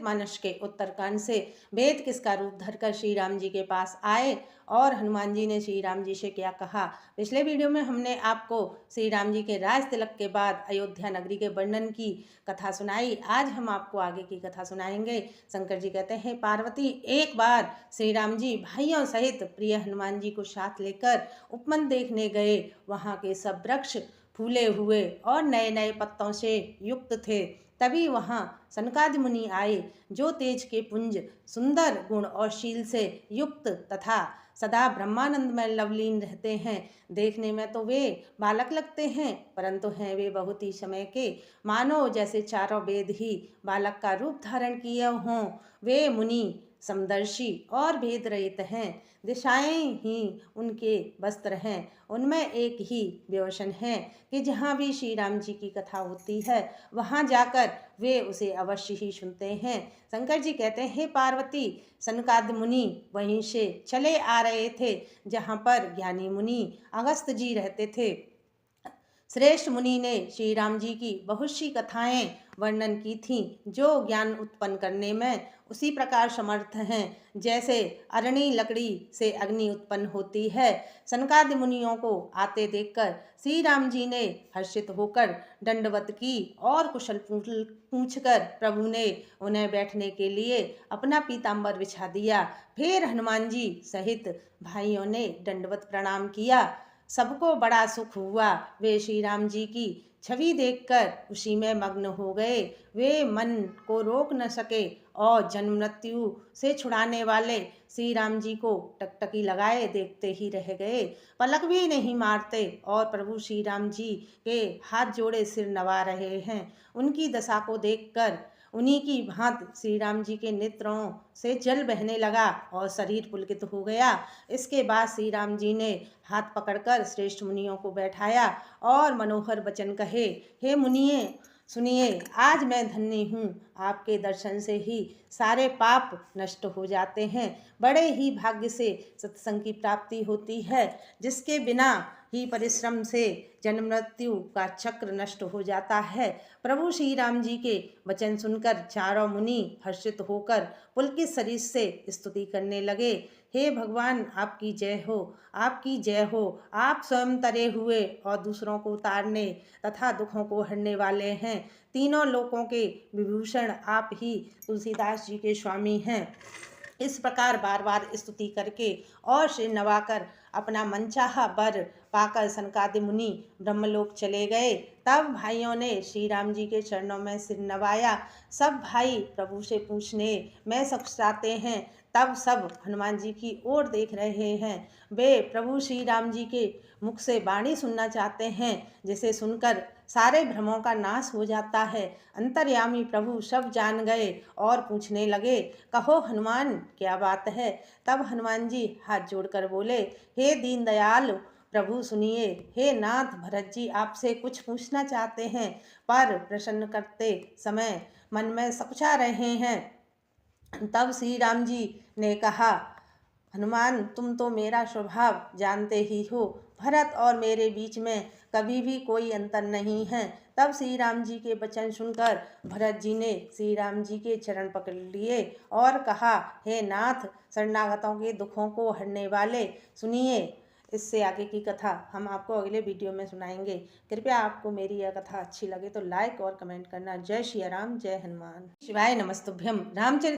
रामचरितमानस के उत्तरकांड से वेद किसका रूप धरकर श्री राम जी के पास आए और हनुमान जी ने श्री राम जी से क्या कहा। पिछले वीडियो में हमने आपको श्री राम जी के राज तिलक के बाद अयोध्या नगरी के वर्णन की कथा सुनाई। आज हम आपको आगे की कथा सुनाएंगे। शंकर जी कहते हैं, पार्वती एक बार श्री राम जी भाइयों सहित प्रिय हनुमान जी को साथ लेकर उपवन देखने गए। वहाँ के सब वृक्ष फूले हुए और नए नए पत्तों से युक्त थे। तभी वहाँ सनकादि मुनि आए, जो तेज के पुंज, सुंदर गुण और शील से युक्त तथा सदा ब्रह्मानंद में लवलीन रहते हैं। देखने में तो वे बालक लगते हैं, परंतु हैं वे बहुत ही समय के, मानो जैसे चारों वेद ही बालक का रूप धारण किए हों। वे मुनि समदर्शी और भेद रहित हैं। दिशाएं ही उनके वस्त्र हैं। उनमें एक ही व्यसन है कि जहाँ भी श्री राम जी की कथा होती है वहाँ जाकर वे उसे अवश्य ही सुनते हैं। शंकर जी कहते हैं, पार्वती सनकादि मुनि वहीं से चले आ रहे थे जहाँ पर ज्ञानी मुनि अगस्त्य जी रहते थे। श्रेष्ठ मुनि ने श्री राम जी की बहुत सी कथाएं वर्णन की थीं, जो ज्ञान उत्पन्न करने में उसी प्रकार समर्थ हैं जैसे अरणी लकड़ी से अग्नि उत्पन्न होती है। सनकादि मुनियों को आते देखकर श्री राम जी ने हर्षित होकर दंडवत की और कुशल पूछकर प्रभु ने उन्हें बैठने के लिए अपना पीताम्बर बिछा दिया। फिर हनुमान जी सहित भाइयों ने दंडवत प्रणाम किया। सबको बड़ा सुख हुआ। वे श्री राम जी की छवि देखकर उसी में मग्न हो गए। वे मन को रोक न सके और जन्म मृत्यु से छुड़ाने वाले श्री राम जी को टकटकी लगाए देखते ही रह गए। पलक भी नहीं मारते और प्रभु श्री राम जी के हाथ जोड़े सिर नवा रहे हैं। उनकी दशा को देखकर उन्हीं की भांति श्री राम जी के नेत्रों से जल बहने लगा और शरीर पुलकित हो गया। इसके बाद श्री राम जी ने हाथ पकड़कर श्रेष्ठ मुनियों को बैठाया और मनोहर वचन कहे, हे मुनिये सुनिए, आज मैं धन्य हूँ। आपके दर्शन से ही सारे पाप नष्ट हो जाते हैं। बड़े ही भाग्य से सत्संग की प्राप्ति होती है, जिसके बिना ही परिश्रम से जन्म मृत्यु का चक्र नष्ट हो जाता है। प्रभु श्री राम जी के वचन सुनकर चारों मुनि हर्षित होकर पुलकित शरीर से स्तुति करने लगे। हे भगवान, आपकी जय हो, आपकी जय हो। आप स्वयं तरे हुए और दूसरों को उतारने तथा दुखों को हरने वाले हैं। तीनों लोकों के विभूषण आप ही तुलसीदास जी के स्वामी हैं। इस प्रकार बार बार स्तुति करके और सिर नवाकर अपना मनचाहा वर पाकर सनकादि मुनि ब्रह्मलोक चले गए। तब भाइयों ने श्री राम जी के चरणों में सिर नवाया। सब भाई प्रभु से पूछने में सकसाते हैं। तब सब हनुमान जी की ओर देख रहे हैं। वे प्रभु श्री राम जी के मुख से वाणी सुनना चाहते हैं, जिसे सुनकर सारे भ्रमों का नाश हो जाता है। अंतर्यामी प्रभु सब जान गए और पूछने लगे, कहो हनुमान, क्या बात है। तब हनुमान जी हाथ जोड़कर बोले, हे दीनदयाल प्रभु सुनिए। हे नाथ, भरत जी आपसे कुछ पूछना चाहते हैं, पर प्रश्न करते समय मन में सकुचा रहे हैं। तब श्री राम जी ने कहा, हनुमान, तुम तो मेरा स्वभाव जानते ही हो। भरत और मेरे बीच में कभी भी कोई अंतर नहीं है। तब श्री राम जी के वचन सुनकर भरत जी ने श्री राम जी के चरण पकड़ लिए और कहा, हे नाथ, शरणागतों के दुखों को हरने वाले सुनिए। इससे आगे की कथा हम आपको अगले वीडियो में सुनाएंगे। कृपया आपको मेरी यह कथा अच्छी लगे तो लाइक और कमेंट करना। जय श्री राम, जय हनुमान। शिवाय नमस्तुभ्यम। रामचरित